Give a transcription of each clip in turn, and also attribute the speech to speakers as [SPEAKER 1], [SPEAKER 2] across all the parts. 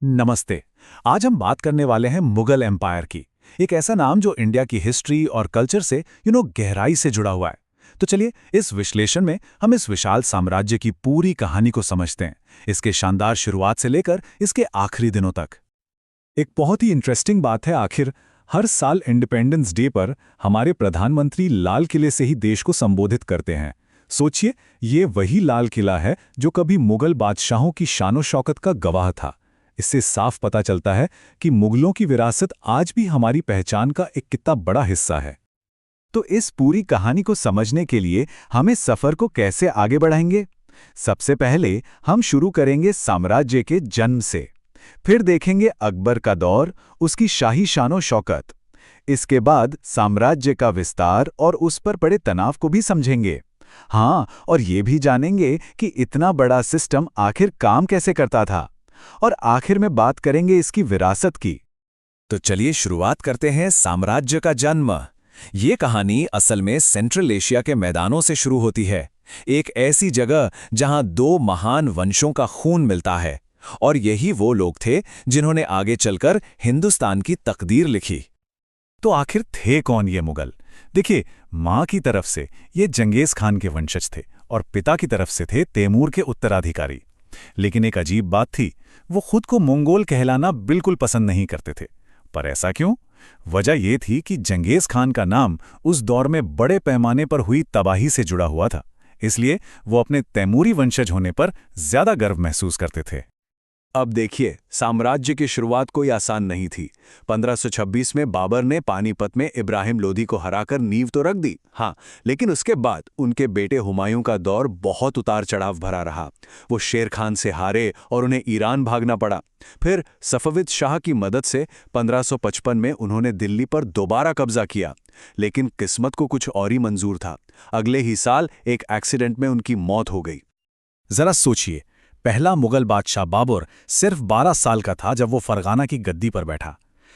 [SPEAKER 1] नमस्ते। आज हम बात करने वाले हैं मुगल एम्पायर की। एक ऐसा नाम जो इंडिया की हिस्ट्री और कल्चर से गहराई से जुड़ा हुआ है। तो चलिए इस विश्लेषण में हम इस विशाल साम्राज्य की पूरी कहानी को समझते हैं, इसके शानदार शुरुआत से लेकर इसके आखिरी दिनों तक। एक बहुत ही इंटरेस्टिंग बात है, आखिर हर साल इंडिपेंडेंस डे पर हमारे प्रधानमंत्री लाल किले से ही देश को संबोधित करते हैं। सोचिए, ये वही लाल किला है जो कभी मुगल बादशाहों की शानो शौकत का गवाह था। इससे साफ पता चलता है कि मुगलों की विरासत आज भी हमारी पहचान का एक कितना बड़ा हिस्सा है। तो इस पूरी कहानी को समझने के लिए हम इस सफर को कैसे आगे बढ़ाएंगे? सबसे पहले हम शुरू करेंगे साम्राज्य के जन्म से। फिर देखेंगे अकबर का दौर, उसकी शाही शानो शौकत। इसके बाद साम्राज्य का विस्तार और उस पर पड़े तनाव को भी समझेंगे। हाँ, और ये भी जानेंगे कि इतना बड़ा सिस्टम आखिर काम कैसे करता था। और आखिर में बात करेंगे इसकी विरासत की। तो चलिए शुरुआत करते हैं साम्राज्य का जन्म। ये कहानी असल में सेंट्रल एशिया के मैदानों से शुरू होती है, एक ऐसी जगह जहां दो महान वंशों का खून मिलता है। और यही वो लोग थे जिन्होंने आगे चलकर हिंदुस्तान की तकदीर लिखी। तो आखिर थे कौन ये मुगल? देखिए, मां की तरफ से ये जंगेज खान के वंशज थे और पिता की तरफ से थे तैमूर के उत्तराधिकारी। लेकिन एक अजीब बात थी, वो खुद को मंगोल कहलाना बिल्कुल पसंद नहीं करते थे। पर ऐसा क्यों? वजह यह थी कि जंगेज खान का नाम उस दौर में बड़े पैमाने पर हुई तबाही से जुड़ा हुआ था, इसलिए वो अपने तैमूरी वंशज होने पर ज्यादा गर्व महसूस करते थे। अब देखिए, साम्राज्य की शुरुआत कोई आसान नहीं थी। 1526 में बाबर ने पानीपत में इब्राहिम लोधी को हराकर नींव तो रख दी, हाँ, लेकिन उसके बाद उनके बेटे हुमायूं का दौर बहुत उतार चढ़ाव भरा रहा। वो शेर खान से हारे और उन्हें ईरान भागना पड़ा। फिर सफविद शाह की मदद से 1555 में उन्होंने दिल्ली पर दोबारा कब्जा किया, लेकिन किस्मत को कुछ और ही मंजूर था। अगले ही साल एक एक्सीडेंट में उनकी मौत हो गई। जरा सोचिए, पहला मुगल बादशाह बाबर सिर्फ 12 साल का था जब वो फरगाना की गद्दी पर बैठा।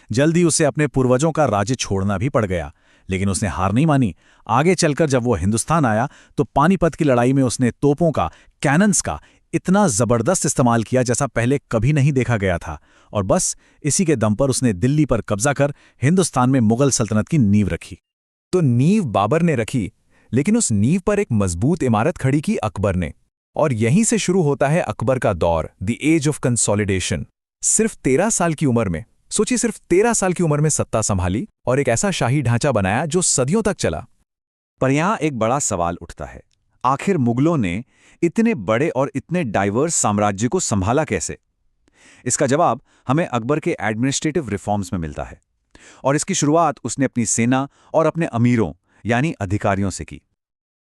[SPEAKER 1] जल्दी उसे अपने पूर्वजों का राज्य छोड़ना भी पड़ गया, लेकिन उसने हार नहीं मानी। आगे चलकर जब वो हिंदुस्तान आया तो पानीपत की लड़ाई में उसने तोपों का, कैनन्स का इतना जबरदस्त इस्तेमाल किया जैसा पहले कभी नहीं देखा गया था। और बस इसी के दम पर उसने दिल्ली पर कब्जा कर हिंदुस्तान में मुगल सल्तनत की नींव रखी। तो नींव बाबर ने रखी, लेकिन उस नींव पर एक मजबूत इमारत खड़ी की अकबर ने। और यहीं से शुरू होता है अकबर का दौर, द एज ऑफ कंसोलिडेशन। सिर्फ 13 साल की उम्र में, सोचिए, सिर्फ 13 साल की उम्र में सत्ता संभाली और एक ऐसा शाही ढांचा बनाया जो सदियों तक चला। पर यहां एक बड़ा सवाल उठता है, आखिर मुगलों ने इतने बड़े और इतने डाइवर्स साम्राज्य को संभाला कैसे? इसका जवाब हमें अकबर के एडमिनिस्ट्रेटिव रिफॉर्म्स में मिलता है। और इसकी शुरुआत उसने अपनी सेना और अपने अमीरों यानी अधिकारियों से की।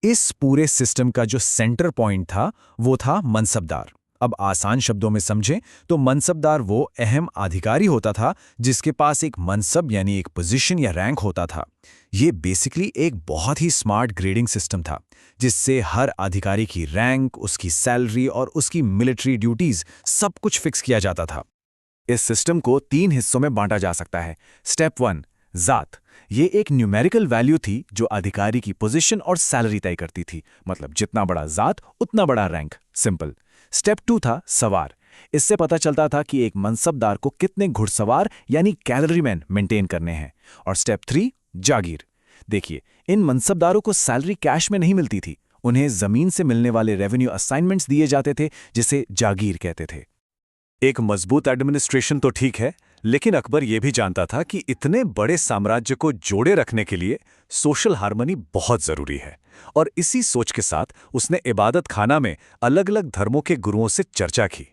[SPEAKER 1] इस पूरे सिस्टम का जो सेंटर पॉइंट था वो था मनसबदार। अब आसान शब्दों में समझें तो मनसबदार वो अहम अधिकारी होता था जिसके पास एक मनसब यानी एक पोजीशन या रैंक होता था। ये बेसिकली एक बहुत ही स्मार्ट ग्रेडिंग सिस्टम था, जिससे हर अधिकारी की रैंक, उसकी सैलरी और उसकी मिलिट्री ड्यूटीज सब कुछ फिक्स किया जाता था। इस सिस्टम को 3 हिस्सों में बांटा जा सकता है। स्टेप 1, जात। ये एक न्यूमेरिकल वैल्यू थी जो अधिकारी की पोजीशन और सैलरी तय करती थी, मतलब जितना बड़ा जात उतना बड़ा रैंक, सिंपल। स्टेप 2 था सवार। इससे पता चलता था कि एक मनसबदार को कितने घुड़सवार यानी कैवलरीमैन मेंटेन करने हैं। और स्टेप 3, जागीर। देखिए, इन मनसबदारों को सैलरी कैश में नहीं मिलती थी, उन्हें जमीन से मिलने वाले रेवेन्यू असाइनमेंट्स दिए जाते थे, जिसे जागीर कहते थे। एक मजबूत एडमिनिस्ट्रेशन तो ठीक है, लेकिन अकबर यह भी जानता था कि इतने बड़े साम्राज्य को जोड़े रखने के लिए सोशल हार्मनी बहुत जरूरी है। और इसी सोच के साथ उसने इबादत खाना में अलग अलग धर्मों के गुरुओं से चर्चा की।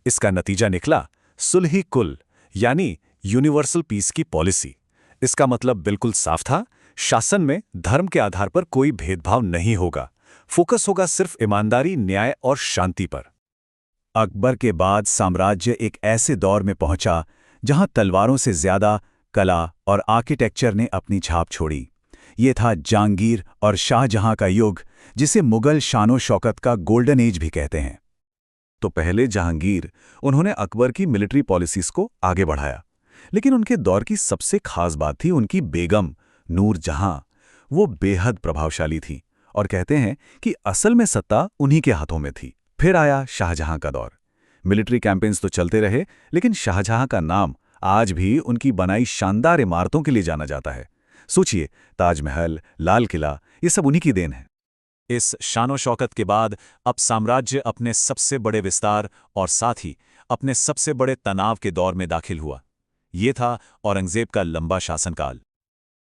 [SPEAKER 1] इसका नतीजा निकला सुलही कुल यानी यूनिवर्सल पीस की पॉलिसी। इसका मतलब बिल्कुल साफ था, शासन में धर्म के आधार पर कोई भेदभाव नहीं होगा, फोकस होगा सिर्फ ईमानदारी, न्याय और शांति पर। अकबर के बाद साम्राज्य एक ऐसे दौर में पहुंचा जहां तलवारों से ज्यादा कला और आर्किटेक्चर ने अपनी छाप छोड़ी। ये था जहांगीर और शाहजहां का युग, जिसे मुगल शानो शौकत का गोल्डन एज भी कहते हैं। तो पहले जहांगीर, उन्होंने अकबर की मिलिट्री पॉलिसीज को आगे बढ़ाया, लेकिन उनके दौर की सबसे खास बात थी उनकी बेगम नूर जहां। वो बेहद प्रभावशाली थी और कहते हैं कि असल में सत्ता उन्हीं के हाथों में थी। फिर आया शाहजहां का दौर। मिलिट्री कैंपेन्स तो चलते रहे, लेकिन शाहजहां का नाम आज भी उनकी बनाई शानदार इमारतों के लिए जाना जाता है। सोचिए, ताजमहल, लाल किला, ये सब उन्हीं की देन है। इस शानो शौकत के बाद अब साम्राज्य अपने सबसे बड़े विस्तार और साथ ही अपने सबसे बड़े तनाव के दौर में दाखिल हुआ। ये था औरंगजेब का लंबा शासनकाल।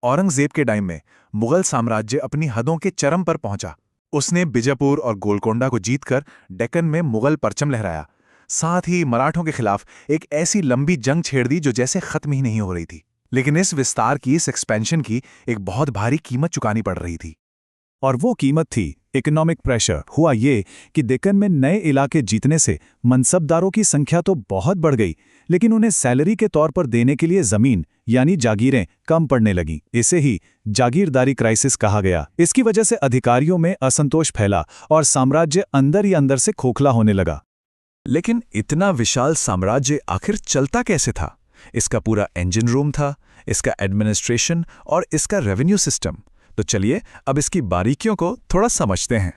[SPEAKER 2] औरंगजेब के टाइम में मुगल साम्राज्य अपनी हदों के चरम पर पहुंचा। उसने बीजापुर और गोलकोंडा को जीतकर डेक्कन में मुगल परचम लहराया। साथ ही मराठों के खिलाफ एक ऐसी लंबी जंग छेड़ दी जो जैसे खत्म ही नहीं हो रही थी। लेकिन इस विस्तार की, इस एक्सपेंशन की एक बहुत भारी कीमत चुकानी पड़ रही थी।
[SPEAKER 1] और वो कीमत थी इकोनॉमिक प्रेशर। हुआ ये कि डेक्कन में नए इलाके जीतने से मनसबदारों की संख्या तो बहुत बढ़ गई, लेकिन उन्हें सैलरी के तौर पर देने के लिए जमीन यानी जागीरें कम पड़ने लगीं। इसे ही जागीरदारी क्राइसिस कहा गया। इसकी वजह से अधिकारियों में असंतोष फैला और साम्राज्य अंदर ही अंदर से खोखला होने लगा। लेकिन इतना विशाल साम्राज्य आखिर चलता कैसे था? इसका पूरा इंजन रूम था, इसका एडमिनिस्ट्रेशन और इसका रेवेन्यू सिस्टम। तो चलिए अब इसकी बारीकियों को थोड़ा समझते हैं।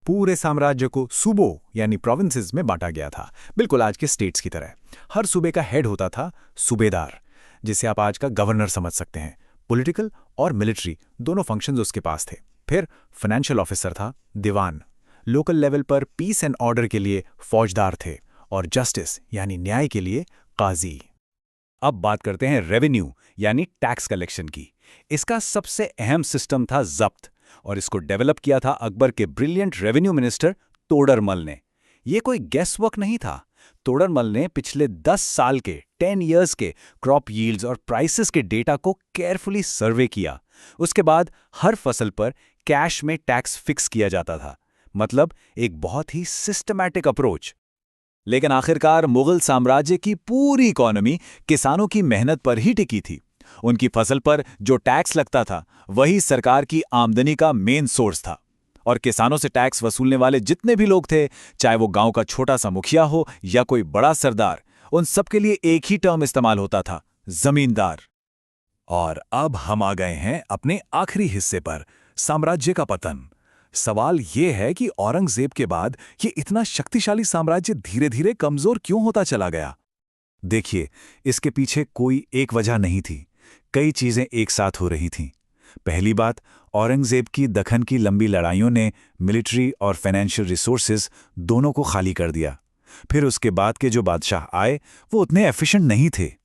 [SPEAKER 2] पूरे साम्राज्य को सूबों यानी प्रोविंसेस में बांटा गया था, बिल्कुल आज के स्टेट्स की तरह। हर सूबे का हेड होता था सूबेदार, जिसे आप आज का गवर्नर समझ सकते हैं। पॉलिटिकल और मिलिट्री दोनों फंक्शंस उसके पास थे। फिर फाइनेंशियल ऑफिसर था दीवान। लोकल लेवल पर पीस एंड ऑर्डर के लिए फौजदार थे, और जस्टिस यानी न्याय के लिए काजी।
[SPEAKER 1] अब बात करते हैं रेवेन्यू यानी टैक्स कलेक्शन की। इसका सबसे अहम सिस्टम था जब्त, और इसको डेवलप किया था अकबर के ब्रिलियंट रेवेन्यू मिनिस्टर तोडरमल ने। ये कोई गेस वर्क नहीं था। तोडरमल ने पिछले 10 साल के 10 इयर्स के क्रॉप यील्ड्स और प्राइसेस के डेटा को केयरफुली सर्वे किया। उसके बाद हर फसल पर कैश में टैक्स फिक्स किया जाता था। मतलब एक बहुत ही सिस्टमैटिक अप्रोच। लेकिन आखिरकार मुगल साम्राज्य की पूरी इकोनॉमी किसानों की मेहनत पर ही टिकी थी। उनकी फसल पर जो टैक्स लगता था वही सरकार की आमदनी का मेन सोर्स था। और किसानों से टैक्स वसूलने वाले जितने भी लोग थे, चाहे वो गांव का छोटा सा मुखिया हो या कोई बड़ा सरदार, उन सब के लिए एक ही टर्म इस्तेमाल होता था, जमींदार। और अब हम आ गए हैं अपने आखिरी हिस्से पर, साम्राज्य का पतन। सवाल यह है कि औरंगजेब के बाद ये इतना शक्तिशाली साम्राज्य धीरे धीरे कमजोर क्यों होता चला गया? देखिए, इसके पीछे कोई एक वजह नहीं थी, कई चीजें एक साथ हो रही थीं। पहली बात, औरंगजेब की दक्कन की लंबी लड़ाइयों ने मिलिट्री और फाइनेंशियल रिसोर्सेज दोनों को खाली कर दिया। फिर उसके बाद के जो बादशाह आए वो उतने एफिशिएंट नहीं थे।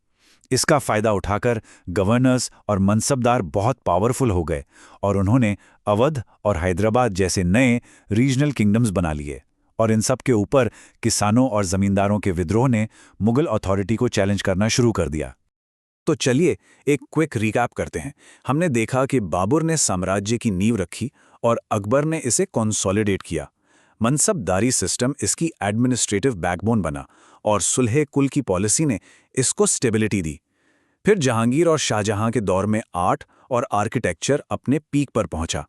[SPEAKER 1] इसका फायदा उठाकर गवर्नर्स और मनसबदार बहुत पावरफुल हो गए और उन्होंने अवध और हैदराबाद जैसे नए रीजनल किंगडम्स बना लिए। और इन सब के ऊपर किसानों और जमींदारों के विद्रोह ने मुगल अथॉरिटी को चैलेंज करना शुरू कर दिया। तो चलिए एक क्विक रिकैप करते हैं। हमने देखा कि बाबर ने साम्राज्य की नींव रखी और अकबर ने इसे कंसोलिडेट किया। मनसबदारी सिस्टम इसकी एडमिनिस्ट्रेटिव बैकबोन बना और सुलह कुल की पॉलिसी ने इसको स्टेबिलिटी दी। फिर जहांगीर और शाहजहां के दौर में आर्ट और आर्किटेक्चर अपने पीक पर पहुंचा।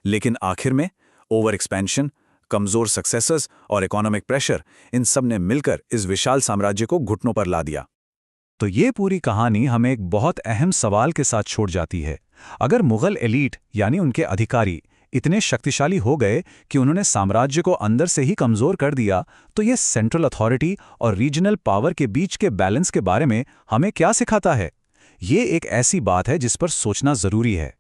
[SPEAKER 1] लेकिन आखिर में ओवर एक्सपेंशन, कमजोर सक्सेसर्स और इकोनॉमिक प्रेशर, इन सब ने मिलकर इस विशाल साम्राज्य को घुटनों पर ला दिया। तो ये पूरी कहानी हमें एक बहुत अहम सवाल के साथ छोड़ जाती है। अगर मुगल एलीट यानी उनके अधिकारी इतने शक्तिशाली हो गए कि उन्होंने साम्राज्य को अंदर से ही कमजोर कर दिया, तो ये सेंट्रल अथॉरिटी और रीजनल पावर के बीच के बैलेंस के बारे में हमें क्या सिखाता है? ये एक ऐसी बात है जिस पर सोचना जरूरी है।